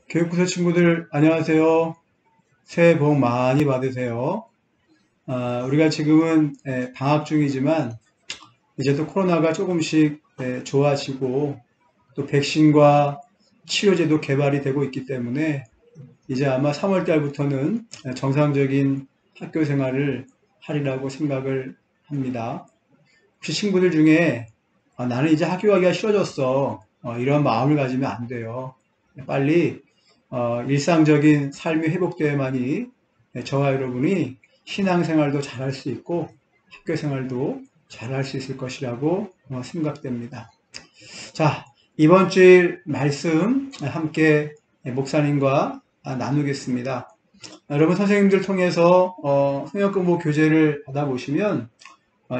교육부서 친구들 안녕하세요. 새해 복 많이 받으세요. 우리가 지금은 방학 중이지만 이제 또 코로나가 조금씩 좋아지고 또 백신과 치료제도 개발이 되고 있기 때문에 이제 아마 3월 달부터는 정상적인 학교 생활을 하리라고 생각을 합니다. 혹시 친구들 중에 나는 이제 학교 가기가 싫어졌어. 이런 마음을 가지면 안 돼요. 빨리 일상적인 삶이 회복돼야만이 저와 여러분이 신앙생활도 잘할 수 있고 학교 생활도 잘할 수 있을 것이라고 생각됩니다. 자, 이번 주일 말씀 함께 목사님과 나누겠습니다. 여러분 선생님들 통해서 성역공부 교재를 받아보시면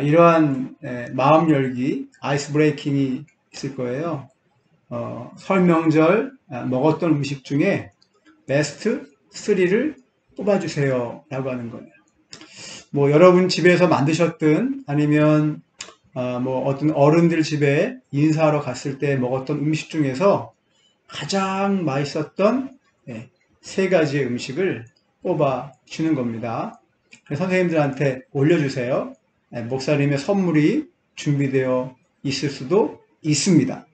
이러한 마음 열기, 아이스 브레이킹이 있을 거예요. 설 명절 먹었던 음식 중에 베스트 3를 뽑아주세요 라고 하는 거예요. 뭐 여러분 집에서 만드셨든 아니면 뭐 어떤 어른들 집에 인사하러 갔을 때 먹었던 음식 중에서 가장 맛있었던 세 가지의 음식을 뽑아 주는 겁니다. 선생님들한테 올려주세요. 목사님의 선물이 준비되어 있을 수도 있습니다.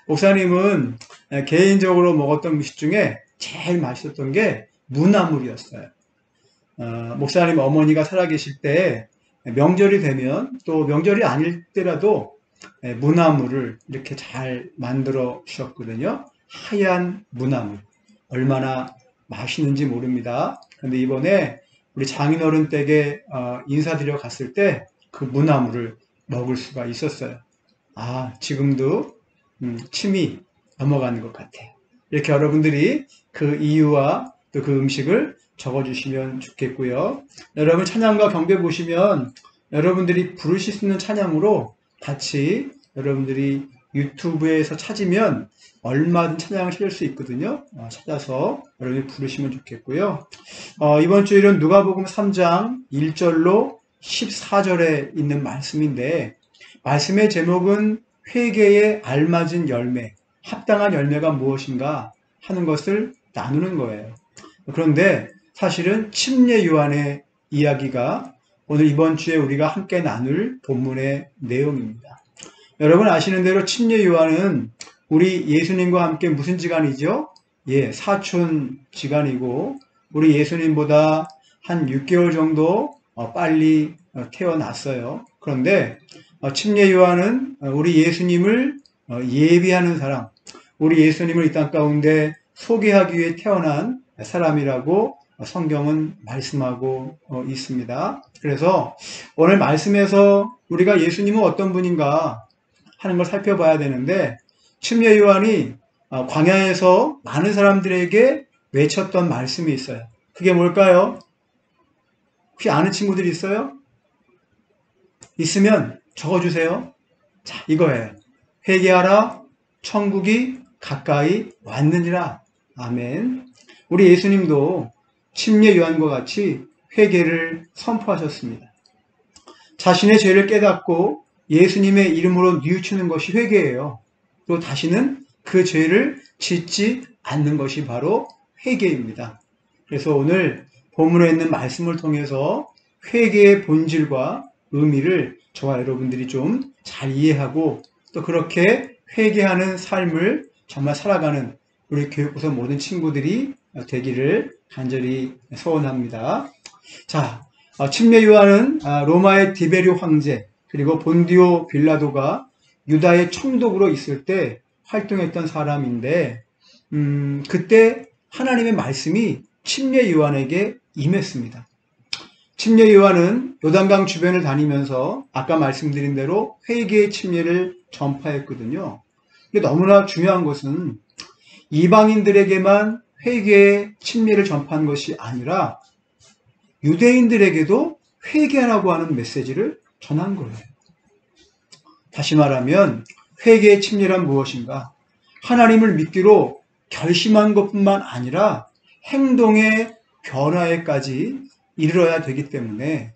목사님은 개인적으로 먹었던 음식 중에 제일 맛있었던 게 무나물이었어요. 목사님 어머니가 살아계실 때 명절이 되면 또 명절이 아닐 때라도 무나물을 이렇게 잘 만들어 주셨거든요. 하얀 무나물. 얼마나 맛있는지 모릅니다. 그런데 이번에 우리 장인어른 댁에 인사드려 갔을 때 그 무나물을 먹을 수가 있었어요. 지금도 침이 넘어가는 것 같아요. 이렇게 여러분들이 그 이유와 또 그 음식을 적어주시면 좋겠고요. 여러분 찬양과 경배 보시면 여러분들이 부르실 수 있는 찬양으로 같이 여러분들이 유튜브에서 찾으면 얼마든 찬양을 찾을 수 있거든요. 찾아서 여러분이 부르시면 좋겠고요. 이번 주일은 누가복음 3장 1절로 14절에 있는 말씀인데 말씀의 제목은 회개에 알맞은 열매, 합당한 열매가 무엇인가 하는 것을 나누는 거예요. 그런데 사실은 침례 요한의 이야기가 오늘 이번 주에 우리가 함께 나눌 본문의 내용입니다. 여러분 아시는 대로 침례 요한은 우리 예수님과 함께 무슨 지간이죠? 사촌 지간이고 우리 예수님보다 한 6개월 정도 빨리 태어났어요. 그런데 침례 요한은 우리 예수님을 예비하는 사람, 우리 예수님을 이 땅 가운데 소개하기 위해 태어난 사람이라고 성경은 말씀하고 있습니다. 그래서 오늘 말씀에서 우리가 예수님은 어떤 분인가 하는 걸 살펴봐야 되는데 침례 요한이 광야에서 많은 사람들에게 외쳤던 말씀이 있어요. 그게 뭘까요? 혹시 아는 친구들이 있어요? 있으면 적어주세요. 자, 이거예요. 회개하라, 천국이 가까이 왔느니라. 아멘. 우리 예수님도 침례 요한과 같이 회개를 선포하셨습니다. 자신의 죄를 깨닫고 예수님의 이름으로 뉘우치는 것이 회개예요. 또 다시는 그 죄를 짓지 않는 것이 바로 회개입니다. 그래서 오늘 본문에 있는 말씀을 통해서 회개의 본질과 의미를 저와 여러분들이 좀 잘 이해하고 또 그렇게 회개하는 삶을 정말 살아가는 우리 교육부서 모든 친구들이 되기를 간절히 소원합니다. 자, 침례 요한은 로마의 디베리오 황제 그리고 본디오 빌라도가 유다의 총독으로 있을 때 활동했던 사람인데 그때 하나님의 말씀이 침례 요한에게 임했습니다. 침례 요한은 요단강 주변을 다니면서 아까 말씀드린 대로 회개의 침례를 전파했거든요. 근데 너무나 중요한 것은 이방인들에게만 회개의 침례를 전파한 것이 아니라 유대인들에게도 회개하라고 하는 메시지를 전한 거예요. 다시 말하면 회개의 침례란 무엇인가? 하나님을 믿기로 결심한 것뿐만 아니라 행동의 변화에까지 이르러야 되기 때문에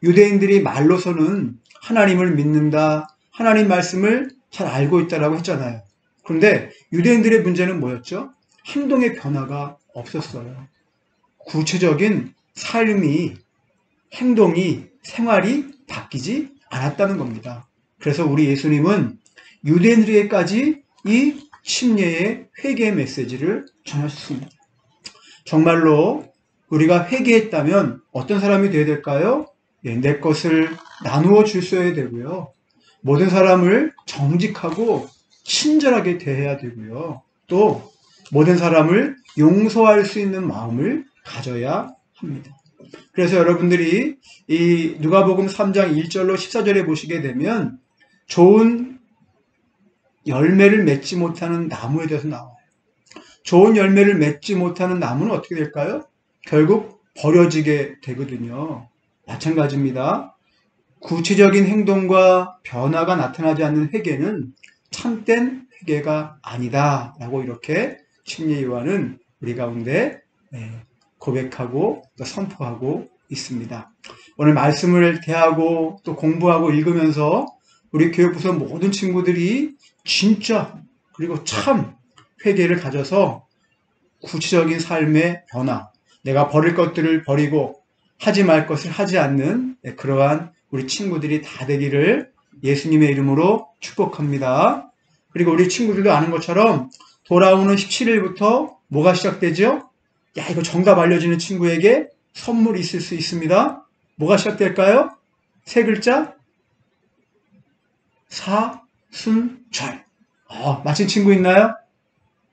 유대인들이 말로서는 하나님을 믿는다, 하나님 말씀을 잘 알고 있다라고 했잖아요. 그런데 유대인들의 문제는 뭐였죠? 행동의 변화가 없었어요. 구체적인 삶이, 행동이, 생활이 바뀌지 않았다는 겁니다. 그래서 우리 예수님은 유대인들에게까지 이 침례의 회개의 메시지를 전하셨습니다. 정말로 우리가 회개했다면 어떤 사람이 되어야 될까요? 내 것을 나누어 주셔야 되고요. 모든 사람을 정직하고 친절하게 대해야 되고요. 또 모든 사람을 용서할 수 있는 마음을 가져야 합니다. 그래서 여러분들이 이 누가복음 3장 1절로 14절에 보시게 되면 좋은 열매를 맺지 못하는 나무에 대해서 나와요. 좋은 열매를 맺지 못하는 나무는 어떻게 될까요? 결국 버려지게 되거든요. 마찬가지입니다. 구체적인 행동과 변화가 나타나지 않는 회개는 참된 회개가 아니다 라고 이렇게 침례 요한은 우리 가운데 고백하고 또 선포하고 있습니다. 오늘 말씀을 대하고 또 공부하고 읽으면서 우리 교육부서 모든 친구들이 진짜 그리고 참 회개를 가져서 구체적인 삶의 변화, 내가 버릴 것들을 버리고 하지 말 것을 하지 않는 그러한 우리 친구들이 다 되기를 예수님의 이름으로 축복합니다. 그리고 우리 친구들도 아는 것처럼 돌아오는 17일부터 뭐가 시작되죠? 야, 이거 정답 알려주는 친구에게 선물이 있을 수 있습니다. 뭐가 시작될까요? 세 글자? 사순절. 맞힌 친구 있나요?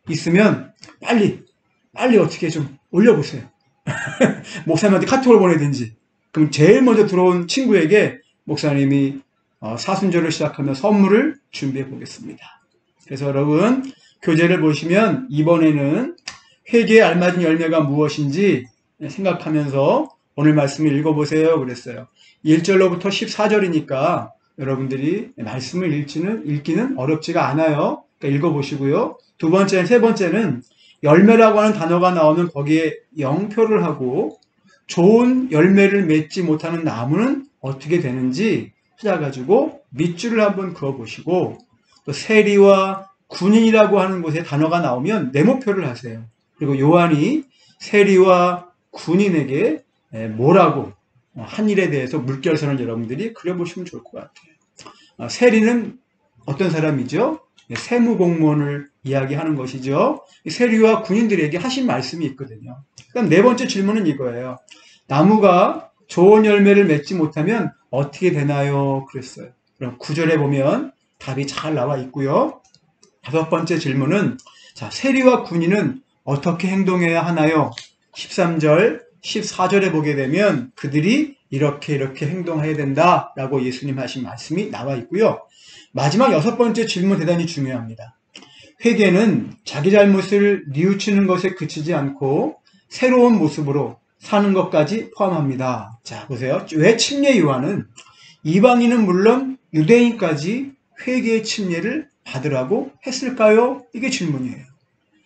있으면 빨리 어떻게 좀 올려보세요. 목사님한테 카톡을 보내든지. 그럼 제일 먼저 들어온 친구에게 목사님이 사순절을 시작하며 선물을 준비해 보겠습니다. 그래서 여러분 교재를 보시면 이번에는 회개에 알맞은 열매가 무엇인지 생각하면서 오늘 말씀을 읽어보세요 그랬어요. 1절로부터 14절이니까 여러분들이 말씀을 읽기는 어렵지가 않아요. 그러니까 읽어보시고요. 두 번째, 세 번째는 열매라고 하는 단어가 나오면 거기에 0표를 하고 좋은 열매를 맺지 못하는 나무는 어떻게 되는지 찾아가지고 밑줄을 한번 그어보시고 또 세리와 군인이라고 하는 곳에 단어가 나오면 네모표를 하세요. 그리고 요한이 세리와 군인에게 뭐라고 한 일에 대해서 물결선을 여러분들이 그려보시면 좋을 것 같아요. 세리는 어떤 사람이죠? 세무공무원을 이야기하는 것이죠. 세리와 군인들에게 하신 말씀이 있거든요. 그럼 네 번째 질문은 이거예요. 나무가 좋은 열매를 맺지 못하면 어떻게 되나요? 그랬어요. 그럼 9절에 보면 답이 잘 나와 있고요. 다섯 번째 질문은 자, 세리와 군인은 어떻게 행동해야 하나요? 13절, 14절에 보게 되면 그들이 이렇게 행동해야 된다라고 예수님 하신 말씀이 나와 있고요. 마지막 여섯 번째 질문 대단히 중요합니다. 회개는 자기 잘못을 뉘우치는 것에 그치지 않고 새로운 모습으로 사는 것까지 포함합니다. 자, 보세요. 왜 침례 요한은 이방인은 물론 유대인까지 회개의 침례를 받으라고 했을까요? 이게 질문이에요.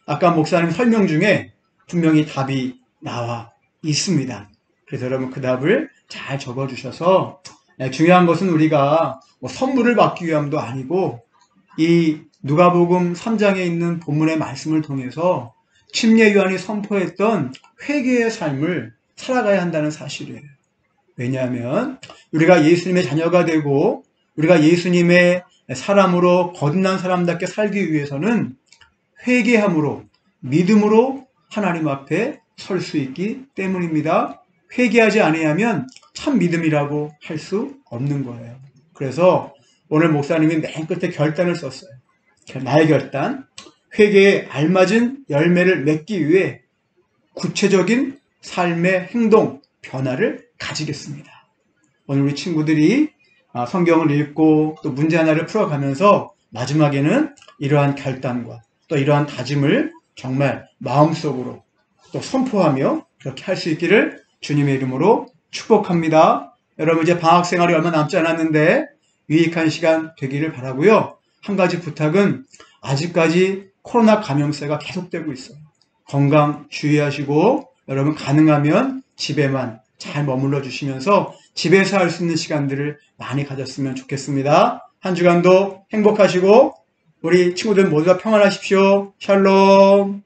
아까 목사님 설명 중에 분명히 답이 나와 있습니다. 그래서 여러분 그 답을 잘 적어주셔서 중요한 것은 우리가 선물을 받기 위함도 아니고 이 누가복음 3장에 있는 본문의 말씀을 통해서 침례 요한이 선포했던 회개의 삶을 살아가야 한다는 사실이에요. 왜냐하면 우리가 예수님의 자녀가 되고 우리가 예수님의 사람으로 거듭난 사람답게 살기 위해서는 회개함으로 믿음으로 하나님 앞에 설 수 있기 때문입니다. 회개하지 아니하면 참 믿음이라고 할 수 없는 거예요. 그래서 오늘 목사님이 맨 끝에 결단을 썼어요. 나의 결단, 회개에 알맞은 열매를 맺기 위해 구체적인 삶의 행동, 변화를 가지겠습니다. 오늘 우리 친구들이 성경을 읽고 또 문제 하나를 풀어가면서 마지막에는 이러한 결단과 또 이러한 다짐을 정말 마음속으로 또 선포하며 그렇게 할 수 있기를 주님의 이름으로 축복합니다. 여러분 이제 방학 생활이 얼마 남지 않았는데 유익한 시간 되기를 바라고요. 한 가지 부탁은 아직까지 코로나 감염세가 계속되고 있어요. 건강 주의하시고 여러분 가능하면 집에만 잘 머물러 주시면서 집에서 할 수 있는 시간들을 많이 가졌으면 좋겠습니다. 한 주간도 행복하시고 우리 친구들 모두가 평안하십시오. 샬롬.